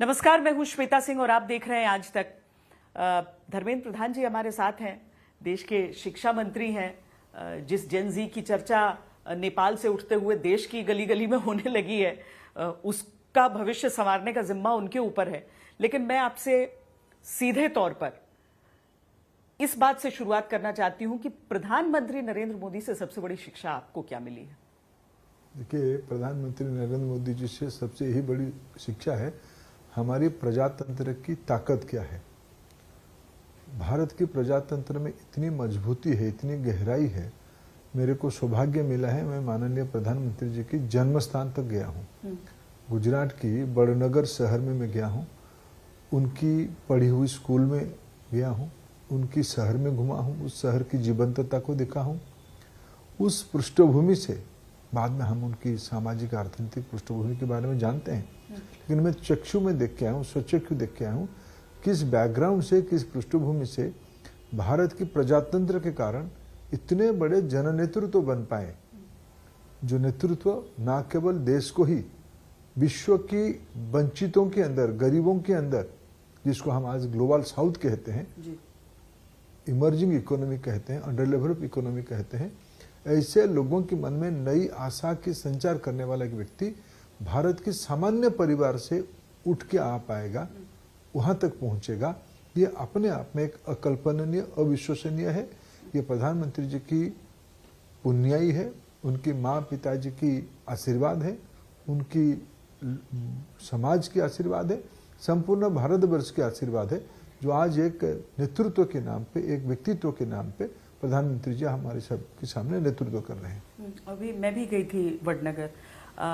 नमस्कार, मैं हूं श्वेता सिंह और आप देख रहे हैं आज तक। धर्मेंद्र प्रधान जी हमारे साथ हैं, देश के शिक्षा मंत्री हैं। जिस जेन जी की चर्चा नेपाल से उठते हुए देश की गली गली में होने लगी है, उसका भविष्य संवारने का जिम्मा उनके ऊपर है। लेकिन मैं आपसे सीधे तौर पर इस बात से शुरुआत करना चाहती हूं कि प्रधानमंत्री नरेंद्र मोदी से सबसे बड़ी शिक्षा आपको क्या मिली है? देखिए, प्रधानमंत्री नरेंद्र मोदी जी से सबसे यही बड़ी शिक्षा है हमारी प्रजातंत्र की ताकत क्या है। भारत की प्रजातंत्र में इतनी मजबूती है, इतनी गहराई है। मेरे को सौभाग्य मिला है, मैं माननीय प्रधानमंत्री जी की जन्म स्थान तक गया हूँ। गुजरात की बड़नगर शहर में मैं गया हूँ, उनकी पढ़ी हुई स्कूल में गया हूँ, उनकी शहर में घुमा हूँ, उस शहर की जीवंतता को देखा हूँ। उस पृष्ठभूमि से बाद में हम उनकी सामाजिक आर्थिक पृष्ठभूमि के बारे में जानते हैं, लेकिन मैं चक्षु में देख के आया हूँ, स्वचक्षु देख के आया हूँ किस बैकग्राउंड से, किस पृष्ठभूमि से भारत की प्रजातंत्र के कारण इतने बड़े जननेतृत्व बन पाए, जो नेतृत्व न केवल देश को ही, विश्व की वंचितों के अंदर, गरीबों के अंदर, जिसको हम आज ग्लोबल साउथ कहते हैं, इमर्जिंग इकोनॉमी कहते हैं, अंडर डेवलप्ड इकोनॉमी कहते हैं, ऐसे लोगों के मन में नई आशा की संचार करने वाला एक व्यक्ति भारत के सामान्य परिवार से उठ के आ पाएगा, वहां तक पहुंचेगा। ये अपने आप में एक अकल्पनीय, अविश्वसनीय है। ये प्रधानमंत्री जी की पुण्याई है, उनकी माँ पिताजी की आशीर्वाद है, उनकी समाज की आशीर्वाद है, संपूर्ण भारतवर्ष की आशीर्वाद है, जो आज एक नेतृत्व के नाम पे, एक व्यक्तित्व के नाम पे प्रधानमंत्री जी हमारे सबके सामने नेतृत्व कर रहे हैं। अभी मैं भी गई थी वडनगर।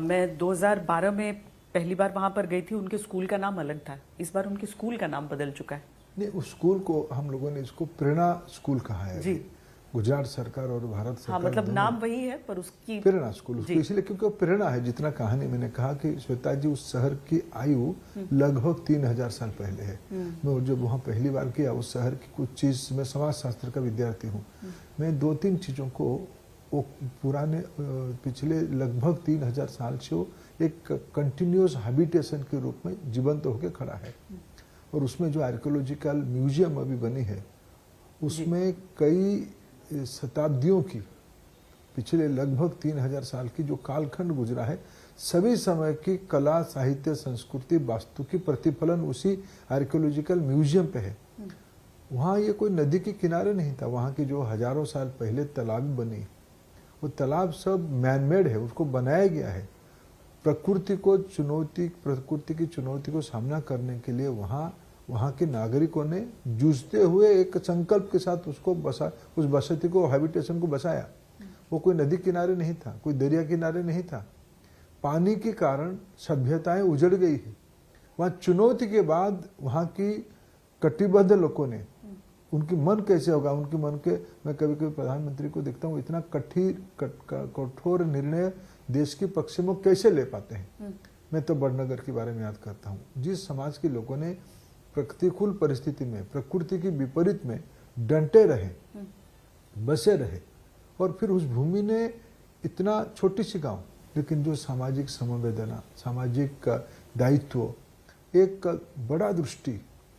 मैं 2012 में पहली बार वहां पर गई थी। उनके स्कूल का नाम अलग था, इस बार उनके स्कूल का नाम बदल चुका है। नहीं, उस स्कूल को हम लोगों ने इसको प्रेरणा स्कूल कहा है जी। गुजरात सरकार और भारत सरकार, मतलब नाम वही है पर उसकी प्रेरणा स्कूल इसलिए क्योंकि वो प्रेरणा है। जितना कहानी मैंने कहा कि श्वेता जी, उस शहर की आयु लगभग 3000 साल पहले है। मैं जब वहाँ पहली बार किया, उस शहर की कुछ चीज, मैं समाज शास्त्र का विद्यार्थी हूँ, मैं 2-3 चीजों को वो पुराने पिछले लगभग 3000 साल से वो एक कंटिन्यूअस हैबिटेशन के रूप में जीवंत होकर खड़ा है। और उसमें जो आर्कियोलॉजिकल म्यूजियम अभी बनी है, उसमें कई शताब्दियों की, पिछले लगभग 3000 साल की जो कालखंड गुजरा है, सभी समय की कला, साहित्य, संस्कृति, वास्तु की प्रतिफलन उसी आर्कियोलॉजिकल म्यूजियम पे है। वहाँ ये कोई नदी के किनारे नहीं था। वहाँ की जो हजारों साल पहले तालाब बनी, वो तालाब सब मैनमेड है, उसको बनाया गया है। प्रकृति की चुनौती को सामना करने के लिए वहाँ के नागरिकों ने जूझते हुए एक संकल्प के साथ उसको उस बसती को, हैबिटेशन को बसाया। वो कोई नदी किनारे नहीं था, कोई दरिया किनारे नहीं था। पानी के कारण सभ्यताएं उजड़ गई है। वहाँ चुनौती के बाद वहाँ की कटिबद्ध लोगों ने, उनकी मन कैसे होगा, उनके मन के, मैं कभी कभी प्रधानमंत्री को देखता हूँ, इतना कठोर निर्णय देश के पक्ष में कैसे ले पाते हैं। मैं तो बड़नगर के बारे में याद करता हूँ, जिस समाज के लोगों ने प्रतिकूल परिस्थिति में, प्रकृति की विपरीत में डंटे रहे, बसे रहे, और फिर उस भूमि ने इतना छोटी सी गांव, लेकिन जो सामाजिक समवेदना, सामाजिक दायित्व, एक बड़ा दृष्टि,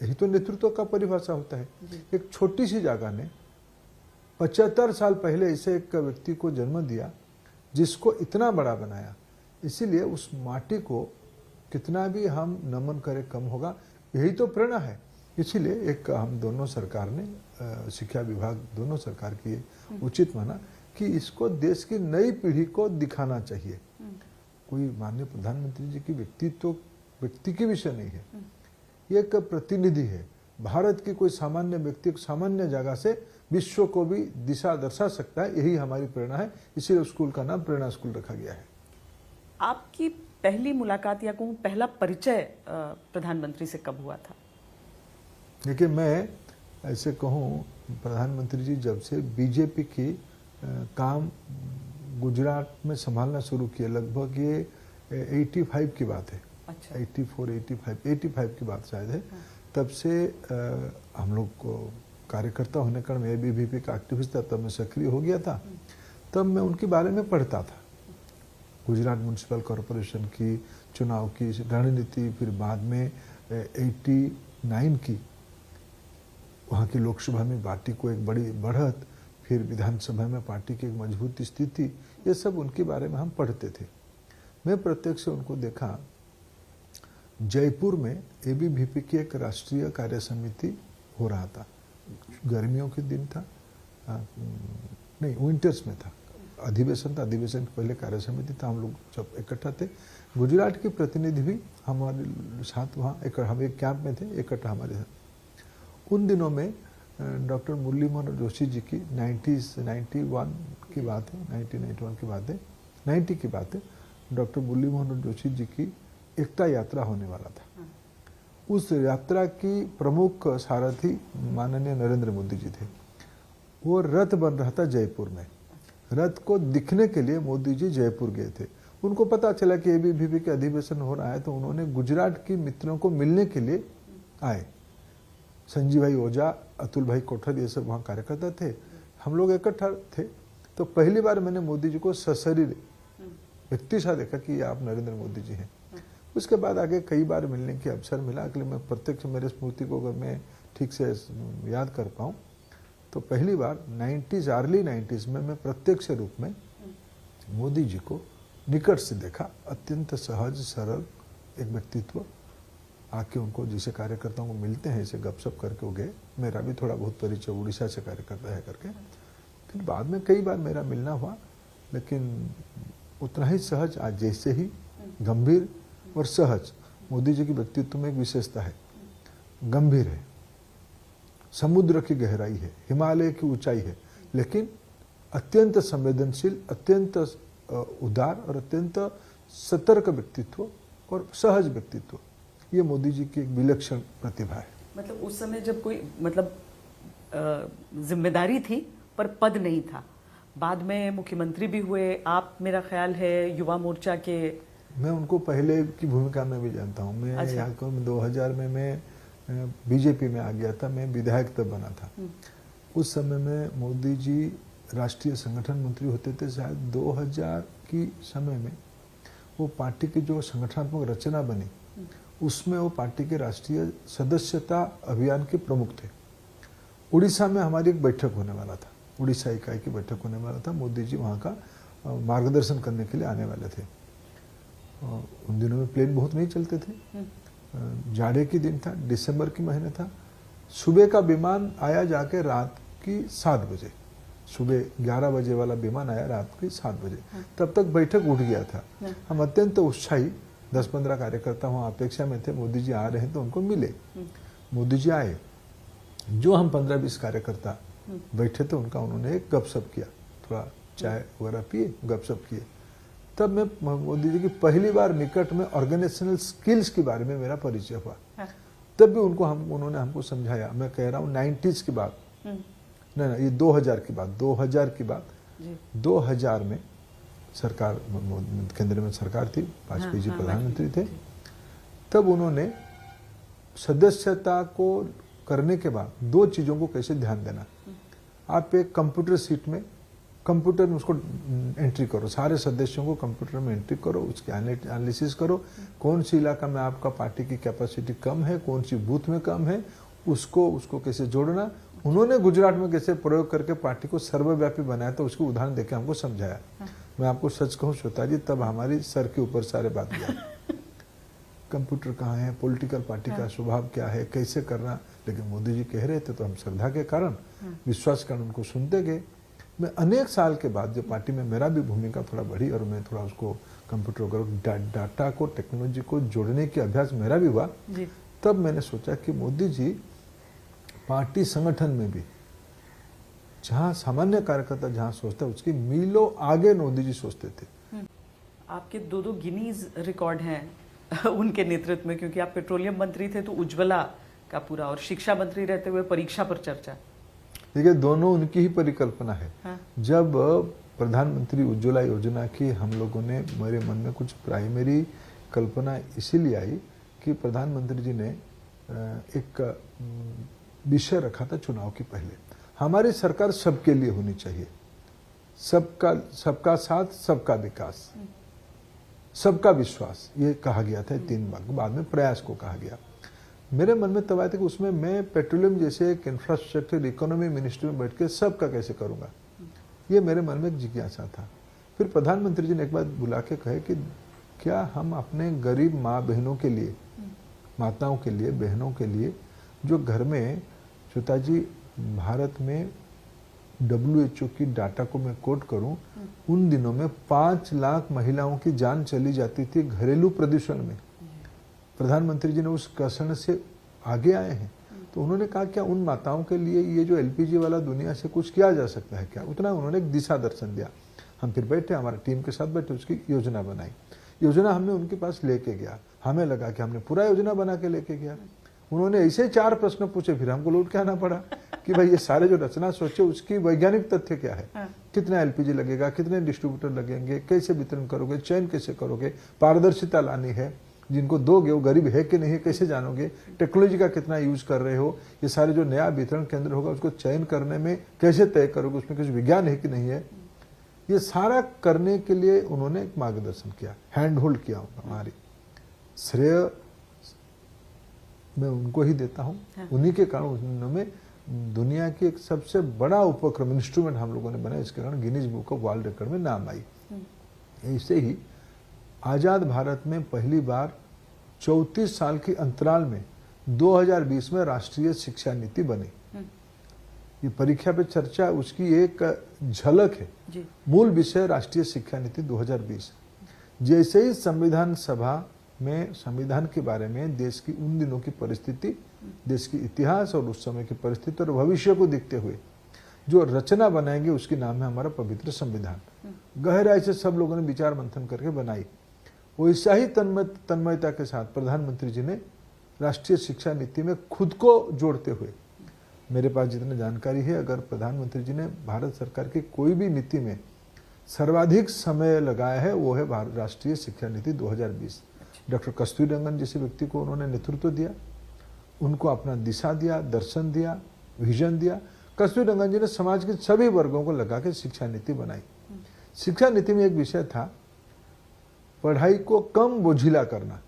यही तो नेतृत्व का परिभाषा होता है। एक छोटी सी जगह ने 75 साल पहले ऐसे एक व्यक्ति को जन्म दिया, जिसको इतना बड़ा बनाया। इसीलिए उस माटी को कितना भी हम नमन करें कम होगा। यही तो प्रेरणा है। इसीलिए एक हम दोनों सरकार ने, शिक्षा विभाग दोनों सरकार की उचित माना कि इसको देश की नई पीढ़ी को दिखाना चाहिए। कोई माननीय प्रधानमंत्री जी की व्यक्ति की विषय नहीं है, ये एक प्रतिनिधि है। भारत की कोई सामान्य व्यक्ति सामान्य जगह से विश्व को भी दिशा दर्शा सकता है। यही हमारी प्रेरणा है, इसीलिए स्कूल का नाम प्रेरणा स्कूल रखा गया है। आपकी पहली मुलाकात या कहूँ पहला परिचय प्रधानमंत्री से कब हुआ था? देखिए, मैं ऐसे कहूँ, प्रधानमंत्री जी जब से बीजेपी की काम गुजरात में संभालना शुरू किया, लगभग ये 85 की बात है। अच्छा। 85 की बात शायद है। तब से हम लोग को कार्यकर्ता होने का, मैं ABVP का एक्टिविस्ट था, तब मैं सक्रिय हो गया था। तब मैं उनके बारे में पढ़ता था। गुजरात म्यूनिसिपल कॉरपोरेशन की चुनाव की रणनीति, फिर बाद में 89 की वहाँ की लोकसभा में पार्टी को एक बड़ी बढ़त, फिर विधानसभा में पार्टी की एक मजबूत स्थिति, ये सब उनके बारे में हम पढ़ते थे। मैं प्रत्यक्ष उनको देखा। जयपुर में एबीवीपी की एक राष्ट्रीय कार्य समिति हो रहा था, गर्मियों के दिन था, नहीं विंटर्स में था, अधिवेशन था, अधिवेशन के पहले कार्य समिति था, हम लोग सब इकट्ठा थे। गुजरात के प्रतिनिधि भी हमारे साथ वहाँ हम एक कैंप में थे, इकट्ठा हमारे साथ। उन दिनों में डॉक्टर मुरली मनोहर जोशी जी की 91 की बात है, 1991 की बात है, 90 की बात है, डॉक्टर मुरली मनोहर जोशी जी की एकता यात्रा होने वाला था। उस यात्रा की प्रमुख सारथी माननीय नरेंद्र मोदी जी थे। वो रथ बन रहा था जयपुर में। रथ को दिखने के लिए मोदी जी जयपुर गए थे। उनको पता चला कि एबीवीपी के अधिवेशन हो रहा है, तो उन्होंने गुजरात की मित्रों को मिलने के लिए आए। संजीव भाई ओझा, अतुल भाई कोठर, ये सब वहाँ कार्यकर्ता थे, हम लोग इकट्ठा थे। तो पहली बार मैंने मोदी जी को सशरीर व्यक्ति सा देखा कि आप नरेंद्र मोदी जी हैं। उसके बाद आगे कई बार मिलने की अवसर मिला। अगले मैं प्रत्यक्ष मेरे स्मृति को अगर मैं ठीक से याद कर पाऊँ तो पहली बार 90s, अर्ली 90s में मैं प्रत्यक्ष रूप में मोदी जी को निकट से देखा। अत्यंत सहज सरल एक व्यक्तित्व, आके उनको जिसे कार्यकर्ताओं को मिलते हैं इसे गपशप करके वो गए। मेरा भी थोड़ा बहुत परिचय उड़ीसा से कार्यकर्ता है करके। फिर बाद में कई बार मेरा मिलना हुआ, लेकिन उतना ही सहज, आज जैसे ही गंभीर और सहज। मोदी जी की व्यक्तित्व में एक विशेषता है, गंभीर है, समुद्र की गहराई है, हिमालय की ऊंचाई है, लेकिन अत्यंत संवेदनशील, अत्यंत उदार और अत्यंत सतर्क व्यक्तित्व और सहज व्यक्तित्व, ये मोदी जी की एक विलक्षण प्रतिभा है। मतलब उस समय जब कोई जिम्मेदारी थी पर पद नहीं था, बाद में मुख्यमंत्री भी हुए आप, मेरा ख्याल है युवा मोर्चा के। मैं उनको पहले की भूमिका में भी जानता हूँ। मैं यहाँ को 2000 में मैं बीजेपी में आ गया था, मैं विधायक तब बना था। उस समय में मोदी जी राष्ट्रीय संगठन मंत्री होते थे। शायद 2000 की समय में वो पार्टी की जो संगठनात्मक रचना बनी उसमें वो पार्टी के राष्ट्रीय सदस्यता अभियान के प्रमुख थे। उड़ीसा में हमारी एक बैठक होने वाला था, उड़ीसा इकाई की बैठक होने वाला था। मोदी जी वहाँ का मार्गदर्शन करने के लिए आने वाले थे। उन दिनों में प्लेन बहुत नहीं चलते थे, जाड़े की दिन था, दिसंबर की महीने था। सुबह का विमान आया जाके रात की 7 बजे, सुबह 11 बजे वाला विमान आया रात की 7 बजे। तब तक बैठक उठ गया था। हम अत्यंत उत्साही 10-15 कार्यकर्ता वहाँ अपेक्षा में थे, मोदी जी आ रहे हैं तो उनको मिले। मोदी जी आए, जो हम 15-20 कार्यकर्ता बैठे थे उनका उन्होंने एक गपशप किया, थोड़ा चाय वगैरह पिए, गपशप किए। तब मैं मोदी जी की पहली बार निकट में ऑर्गेनाइजेशनल स्किल्स के बारे में मेरा परिचय हुआ। तब भी उन्होंने हमको समझाया। मैं कह रहा हूँ 90s की बात, नहीं, ये 2000 की बात, 2000 की बात। 2000 में सरकार, केंद्र में सरकार थी, वाजपेयी जी प्रधानमंत्री थे। तब उन्होंने सदस्यता को करने के बाद 2 चीजों को कैसे ध्यान देना। आप एक कंप्यूटर सीट में, कंप्यूटर में उसको एंट्री करो, सारे सदस्यों को कंप्यूटर में एंट्री करो, उसकी एनालिसिस करो, कौन सी इलाका में आपका पार्टी की कैपेसिटी कम है, कौन सी बूथ में कम है, उसको कैसे जोड़ना। उन्होंने गुजरात में कैसे प्रयोग करके पार्टी को सर्वव्यापी बनाया, तो उसको उदाहरण देकर हमको समझाया। मैं आपको सच कहूँ श्वेता जी, तब हमारी सर के ऊपर सारे बात किया। कंप्यूटर कहाँ है, पॉलिटिकल पार्टी का स्वभाव क्या है, कैसे करना। लेकिन मोदी जी कह रहे थे तो हम श्रद्धा के कारण, विश्वास के कारण उनको सुनते गए। मैं अनेक साल के बाद जब पार्टी में मेरा भी भूमिका थोड़ा बढ़ी और मैं थोड़ा उसको कंप्यूटर वगैरह डाटा को, टेक्नोलॉजी को जोड़ने की अभ्यास मेरा भी हुआ, तब मैंने सोचा कि मोदी जी पार्टी संगठन में भी जहाँ सामान्य कार्यकर्ता जहाँ सोचता है उसकी मीलों आगे मोदी जी सोचते थे। आपके 2 गिनीज रिकॉर्ड हैं उनके नेतृत्व में, क्योंकि आप पेट्रोलियम मंत्री थे तो उज्ज्वला का पूरा, और शिक्षा मंत्री रहते हुए परीक्षा पर चर्चा। देखिए, दोनों उनकी ही परिकल्पना है। जब प्रधानमंत्री उज्ज्वला योजना की हम लोगों ने, मेरे मन में कुछ प्राइमरी कल्पना इसीलिए आई कि प्रधानमंत्री जी ने एक विषय रखा था चुनाव के पहले, हमारी सरकार सबके लिए होनी चाहिए, सबका साथ सबका विकास। सबका विश्वास ये कहा गया था 3 बार, बाद में प्रयास को कहा गया। मेरे मन में तब आया था कि उसमें मैं पेट्रोलियम जैसे एक इंफ्रास्ट्रक्चर इकोनॉमी मिनिस्ट्री में बैठ के सबका कैसे करूंगा, ये मेरे मन में एक जिज्ञासा था। फिर प्रधानमंत्री जी ने एक बार बुला के कहे कि क्या हम अपने गरीब माँ बहनों के लिए, माताओं के लिए, बहनों के लिए जो घर में, श्वेता जी भारत में WHO की डाटा को मैं कोट करूं, उन दिनों में 5 लाख महिलाओं की जान चली जाती थी घरेलू प्रदूषण में। प्रधानमंत्री जी ने उस कसण से आगे आए हैं, तो उन्होंने कहा क्या उन माताओं के लिए ये जो LPG वाला दुनिया से कुछ किया जा सकता है क्या, उतना उन्होंने एक दिशा दर्शन दिया। हम फिर बैठे, हमारी टीम के साथ बैठे, उसकी योजना बनाई। योजना हमने उनके पास लेके गया, हमें लगा कि हमने पूरा योजना बना के लेके गया। उन्होंने ऐसे 4 प्रश्न पूछे, फिर हमको लौट के आना पड़ा कि भाई ये सारे जो रचना सोचे उसकी वैज्ञानिक तथ्य क्या है, कितना LPG लगेगा, कितने डिस्ट्रीब्यूटर लगेंगे, कैसे वितरण करोगे, चयन कैसे करोगे, पारदर्शिता लानी है, जिनको दोगे वो गरीब है कि नहीं है कैसे जानोगे, टेक्नोलॉजी का कितना यूज कर रहे हो, ये सारे जो नया वितरण केंद्र होगा उसको चयन करने में कैसे तय करोगे, उसमें कुछ विज्ञान है कि नहीं है, ये सारा करने के लिए उन्होंने एक मार्गदर्शन किया, हैंड होल्ड किया हमारी। श्रेय मैं उनको ही देता हूँ, उन्हीं के कारण उन्होंने दुनिया की एक सबसे बड़ा उपक्रम इंस्ट्रूमेंट हम लोगों ने बनाया, इसके कारण Guinness book of world record में नाम आई। ऐसे ही आजाद भारत में पहली बार 34 साल की अंतराल में 2020 में राष्ट्रीय शिक्षा नीति बनी। ये परीक्षा पे चर्चा उसकी एक झलक है जी। मूल विषय राष्ट्रीय शिक्षा नीति 2020। जैसे ही संविधान सभा में संविधान के बारे में देश की उन दिनों की परिस्थिति, देश की इतिहास और उस समय की परिस्थिति और भविष्य को देखते हुए जो रचना बनाएंगे उसकी नाम है हमारा पवित्र संविधान। गहराई से सब लोगों ने विचार मंथन करके बनाई। वैसा ही तन्मयता के साथ प्रधानमंत्री जी ने राष्ट्रीय शिक्षा नीति में खुद को जोड़ते हुए, मेरे पास जितनी जानकारी है, अगर प्रधानमंत्री जी ने भारत सरकार की कोई भी नीति में सर्वाधिक समय लगाया है वो है राष्ट्रीय शिक्षा नीति 2020। डॉक्टर कस्तूरीरंगन जैसे व्यक्ति को उन्होंने नेतृत्व दिया, उनको अपना दिशा दिया, दर्शन दिया, विजन दिया। कस्तूरीरंगन जी ने समाज के सभी वर्गों को लगा के शिक्षा नीति बनाई। शिक्षा नीति में एक विषय था पढ़ाई को कम बोझिला करना।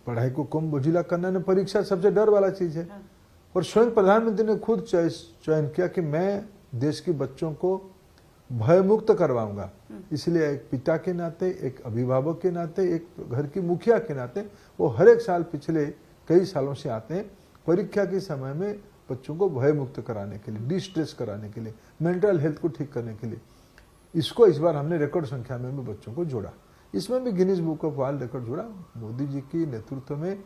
पढ़ाई को कम बोझिला करना ने परीक्षा सबसे डर वाला चीज है, और स्वयं प्रधानमंत्री ने खुद चयन किया कि मैं देश के बच्चों को भयमुक्त करवाऊंगा। इसलिए एक पिता के नाते, एक अभिभावक के नाते, एक घर की मुखिया के नाते वो हर एक साल पिछले कई सालों से आते हैं परीक्षा के समय में बच्चों को भयमुक्त कराने के लिए, डिस्ट्रेस कराने के लिए, मेंटल हेल्थ को ठीक करने के लिए। इसको इस बार हमने रिकॉर्ड संख्या में भी बच्चों को जोड़ा। इसमें भी Guinness book of world record जोड़ा। मोदी जी की नेतृत्व में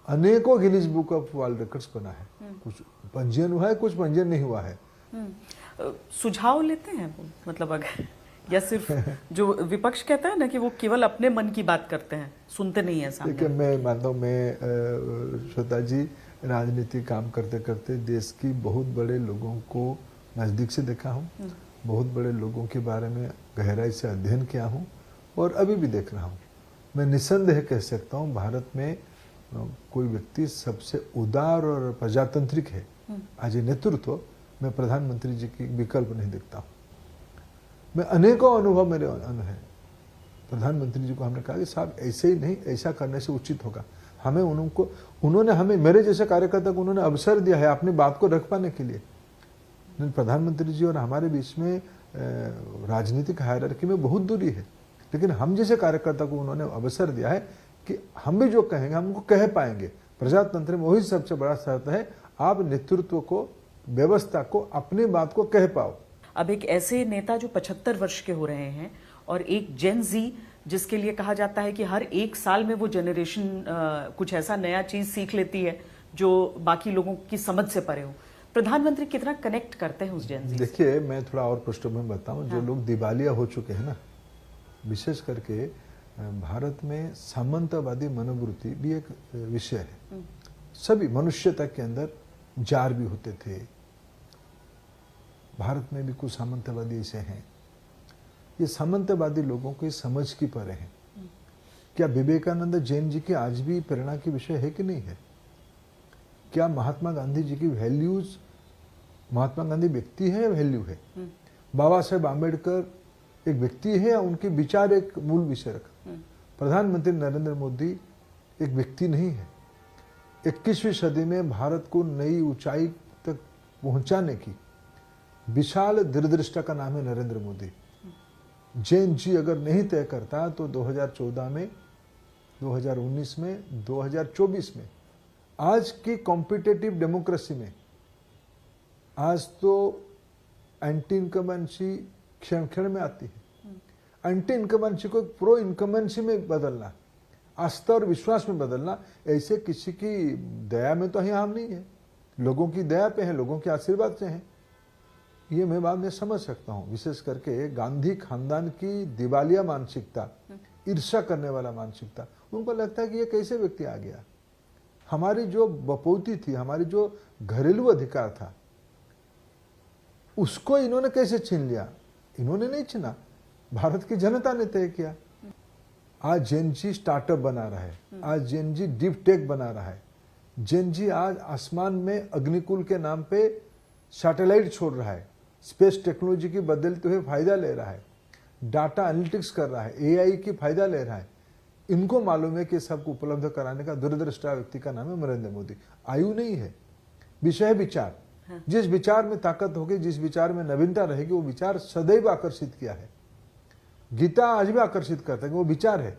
अनेकों Guinness book of world records बना है। कुछ पंजीयन हुआ है, कुछ पंजीयन नहीं हुआ है। सुझाव लेते हैं मतलब अगर, या सिर्फ जो विपक्ष कहता है ना कि वो केवल अपने मन की बात करते हैं, सुनते नहीं है सामने। देखिए मैं मानता हूँ, मैं श्वेता जी राजनीति काम करते करते देश की बहुत बड़े लोगों को नज़दीक से देखा हूँ, बहुत बड़े लोगों के बारे में गहराई से अध्ययन किया हूँ और अभी भी देख रहा हूँ। मैं निस्संदेह कह सकता हूँ भारत में कोई व्यक्ति सबसे उदार और प्रजातांत्रिक है। आज ये नेतृत्व मैं प्रधानमंत्री जी की विकल्प नहीं देखता हूँ। मैं अनेकों अनुभव मेरे है। प्रधानमंत्री जी को हमने कहा कि साहब ऐसे ही नहीं, ऐसा करने से उचित होगा। हमें उन्होंने हमें, मेरे जैसे कार्यकर्ता को उन्होंने अवसर दिया है अपनी बात को रख पाने के लिए। प्रधानमंत्री जी और हमारे बीच में राजनीतिक हायरार्की में बहुत दूरी है, लेकिन हम जैसे कार्यकर्ता को उन्होंने अवसर दिया है कि हम भी जो कहेंगे हम उनको कह पाएंगे। प्रजातंत्र में वही सबसे बड़ा शर्त है, आप नेतृत्व को, व्यवस्था को, अपनी बात को कह पाओ। अब एक ऐसे नेता जो 75 वर्ष के हो रहे हैं और एक जेन जी जिसके लिए कहा जाता है कि हर एक साल में वो जनरेशन कुछ ऐसा नया चीज सीख लेती है जो बाकी लोगों की समझ से परे हो, प्रधानमंत्री कितना कनेक्ट करते हैं उस जेन जी? देखिए मैं थोड़ा और पृष्ठभूमि बताऊं। जो लोग दिवालिया हो चुके हैं ना, विशेष करके भारत में सामंतवादी मनोवृत्ति भी एक विषय है। सभी मनुष्यता के अंदर जार भी होते थे। भारत में भी कुछ सामंतवादी ऐसे हैं। ये सामंतवादी लोगों की समझ की परे हैं। क्या विवेकानंद जैन जी की आज भी प्रेरणा की विषय है कि नहीं है? क्या महात्मा गांधी जी की वैल्यूज, महात्मा गांधी व्यक्ति है या वैल्यू है? बाबा साहेब आम्बेडकर एक व्यक्ति है या उनके विचार एक मूल विषय रखा? प्रधानमंत्री नरेंद्र मोदी एक व्यक्ति नहीं है। 21वीं सदी में भारत को नई ऊंचाई तक पहुंचाने की विशाल दूरदृष्टा का नाम है नरेंद्र मोदी। जैन जी अगर नहीं तय करता तो 2014 में, 2019 में, 2024 में, आज की कॉम्पिटिटिव डेमोक्रेसी में आज तो एंटी इनकम्बेंसी क्षण क्षण में आती है। एंटी इनकम्बेंसी को प्रो इनकम्बेंसी में बदलना, आस्था और विश्वास में बदलना, ऐसे किसी की दया में तो यहाँ हम नहीं है, लोगों की दया पे है, लोगों के आशीर्वाद से हैं। ये मैं बात में समझ सकता हूँ। विशेष करके गांधी खानदान की दिवालिया मानसिकता, ईर्ष्या करने वाला मानसिकता, उनको लगता है कि ये कैसे व्यक्ति आ गया। हमारी जो बपौती थी, हमारी जो घरेलू अधिकार था, उसको इन्होंने कैसे छीन लिया। इन्होंने नहीं छीना, भारत की जनता ने तय किया। आज जैन जी स्टार्टअप बना रहा है, आज जैन जी डीप टेक बना रहा है, जैन जी आज आसमान में अग्निकुल के नाम पे सैटेलाइट छोड़ रहा है, स्पेस टेक्नोलॉजी की बदलते हुए फायदा ले रहा है, डाटा एनालिटिक्स कर रहा है, एआई की फायदा ले रहा है। इनको मालूम है कि सबको उपलब्ध कराने का दूरदृष्टा व्यक्ति का नाम है नरेंद्र मोदी। आयु नहीं है, विषय है विचार। जिस विचार में ताकत होगी, जिस विचार में नवीनता रहेगी, वो विचार सदैव आकर्षित किया है। गीता आज भी आकर्षित करता है कि वो विचार है।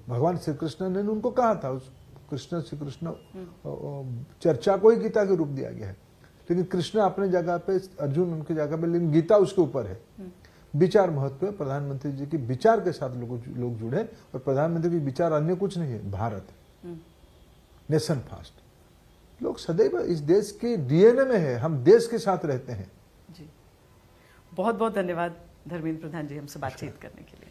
भगवान श्री कृष्ण ने उनको कहा था, उस कृष्ण श्री कृष्ण चर्चा को ही गीता के रूप दिया गया है। लेकिन कृष्ण अपने जगह पे, अर्जुन उनकी जगह पे, लेकिन गीता उसके ऊपर है। विचार महत्व है। प्रधानमंत्री जी के विचार के साथ लोग जुड़े, और प्रधानमंत्री की विचार अन्य कुछ नहीं है, भारत नेशन फास्ट। लोग सदैव इस देश के डीएनए में है, हम देश के साथ रहते हैं। जी, बहुत बहुत धन्यवाद धर्मेंद्र प्रधान जी हमसे बातचीत करने के लिए।